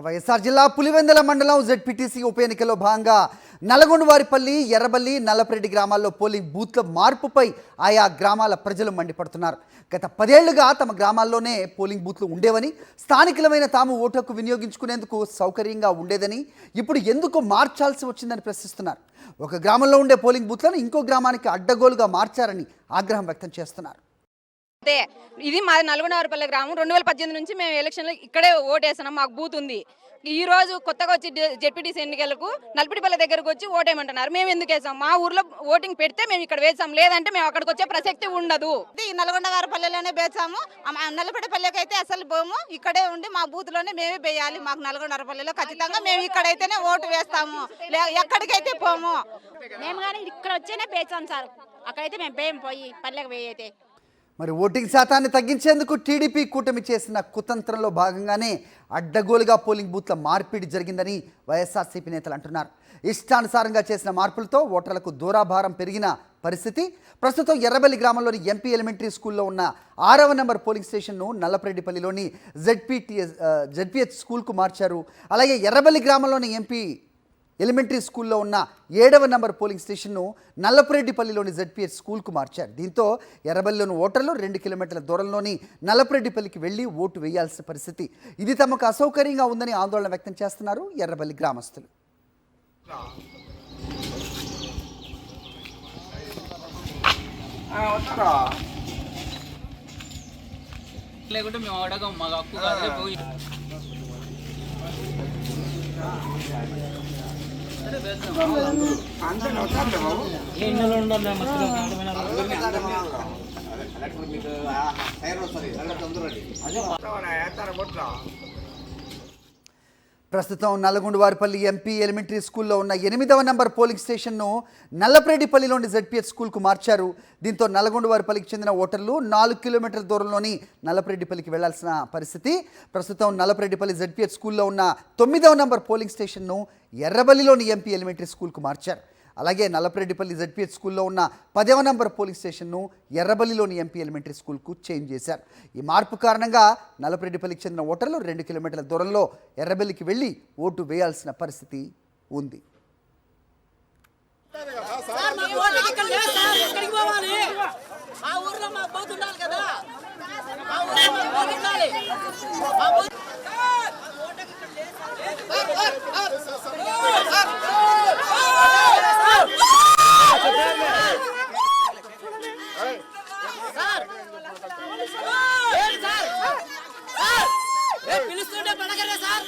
వైఎస్ఆర్ జిల్లా పులివెందుల మండలం జెడ్పీటీసీ ఉప ఎన్నికల్లో భాగంగా నల్గొండవారిపల్లి, ఎర్రబల్లి, నల్లపరెడ్డి గ్రామాల్లో పోలింగ్ బూత్ల మార్పుపై ఆయా గ్రామాల ప్రజలు మండిపడుతున్నారు. గత 10 ఏళ్లుగా తమ గ్రామాల్లోనే పోలింగ్ బూత్లు ఉండేవని, స్థానికులమైన తాము ఓటు హక్కు వినియోగించుకునేందుకు సౌకర్యంగా ఉండేదని, ఇప్పుడు ఎందుకు మార్చాల్సి వచ్చిందని ప్రశ్నిస్తున్నారు. ఒక గ్రామంలో ఉండే పోలింగ్ బూత్లను ఇంకో గ్రామానికి అడ్డగోలుగా మార్చారని ఆగ్రహం వ్యక్తం చేస్తున్నారు. ఇది మాది నల్గొండవారిపల్లి గ్రామం. 2018 నుంచి మేము ఎలక్షన్లో ఇక్కడే ఓటేస్తున్నాం. మాకు బూత్ ఉంది. ఈ రోజు కొత్తగా వచ్చి జెడ్పీటీసీ ఎన్నికలకు నల్పటిపల్లి దగ్గరకు వచ్చి ఓటేయమంటున్నారు. మేము ఎందుకు వేసాం? మా ఊర్లో ఓటింగ్ పెడితే మేము ఇక్కడ వేసాం, లేదంటే మేము అక్కడికి వచ్చే ప్రసక్తి ఉండదు. నల్గొండవారిపల్లిలోనే వేసాము. నల్లపటిపల్లికి అయితే అసలు పోము. ఇక్కడే ఉండి మా బూత్ లోనే మేమే వేయాలి. మాకు నల్గొండవారిపల్లిలో ఖచ్చితంగా మేము ఇక్కడైతేనే ఓటు వేస్తాము, ఎక్కడికైతే పోము. మేము కానీ ఇక్కడ వచ్చేనే వేసాం సార్. అక్కడైతే మేము వేయం, పోయి పల్లెకి వేయైతే. మరి ఓటింగ్ శాతాన్ని తగ్గించేందుకు టీడీపీ కూటమి చేసిన కుతంత్రంలో భాగంగానే అడ్డగోలుగా పోలింగ్ బూత్ల మార్పిడి జరిగిందని వైఎస్ఆర్సీపీ నేతలు అంటున్నారు. ఇష్టానుసారంగా చేసిన మార్పులతో ఓటర్లకు దూరాభారం పెరిగిన పరిస్థితి. ప్రస్తుతం ఎర్రబెల్లి గ్రామంలోని ఎంపీ ఎలిమెంటరీ స్కూల్లో ఉన్న 6వ నెంబర్ పోలింగ్ స్టేషన్ను నల్లపరెడ్డిపల్లిలోని జెడ్పీహెచ్ స్కూల్కు మార్చారు. అలాగే ఎర్రబెల్లి గ్రామంలోని ఎంపీ ఎలిమెంటరీ స్కూల్లో ఉన్న 7వ నెంబర్ పోలింగ్ స్టేషన్ను నల్లపరెడ్డిపల్లిలోని జెడ్పీహెచ్ స్కూల్కు మార్చారు. దీంతో ఎర్రబెల్లిలోని ఓటర్లు 2 కిలోమీటర్ల దూరంలోని నల్లపరెడ్డిపల్లికి వెళ్లి ఓటు వేయాల్సిన పరిస్థితి. ఇది తమకు అసౌకర్యంగా ఉందని ఆందోళన వ్యక్తం చేస్తున్నారు ఎర్రబెల్లి గ్రామస్తులు. లేకుంటే మేము అడగం, మాకు హక్కు కాదు. ప్రస్తుతం నల్లగొండవారిపల్లి ఎంపీ ఎలిమెంటరీ స్కూల్లో ఉన్న 8వ నెంబర్ పోలింగ్ స్టేషన్ను నల్లపరెడ్డిపల్లిలోని జెడ్పీహెచ్ స్కూల్కు మార్చారు. దీంతో నల్లగొండవారిపల్లికి చెందిన ఓటర్లు 4 కిలోమీటర్ల దూరంలోని నల్లపరెడ్డిపల్లికి వెళ్లాల్సిన పరిస్థితి. ప్రస్తుతం నల్లపరెడ్డిపల్లి జెడ్పీహెచ్ స్కూల్లో ఉన్న 9వ నెంబర్ పోలింగ్ స్టేషన్ను ఎర్రబల్లిలోని ఎంపీ ఎలిమెంటరీ స్కూల్కు మార్చారు. అలాగే నల్లపరెడ్డిపల్లి జెడ్పీహెచ్ స్కూల్లో ఉన్న 10వ నెంబర్ పోలింగ్ స్టేషన్ను ఎర్రబల్లిలోని ఎంపీ ఎలిమెంటరీ స్కూల్కు చేంజ్ చేశారు. ఈ మార్పు కారణంగా నల్లపరెడ్డిపల్లికి చెందిన ఓటర్లు 2 కిలోమీటర్ల దూరంలో ఎర్రబెల్లికి వెళ్లి ఓటు వేయాల్సిన పరిస్థితి ఉంది. పిలుస్తుంటే పడగరే సార్.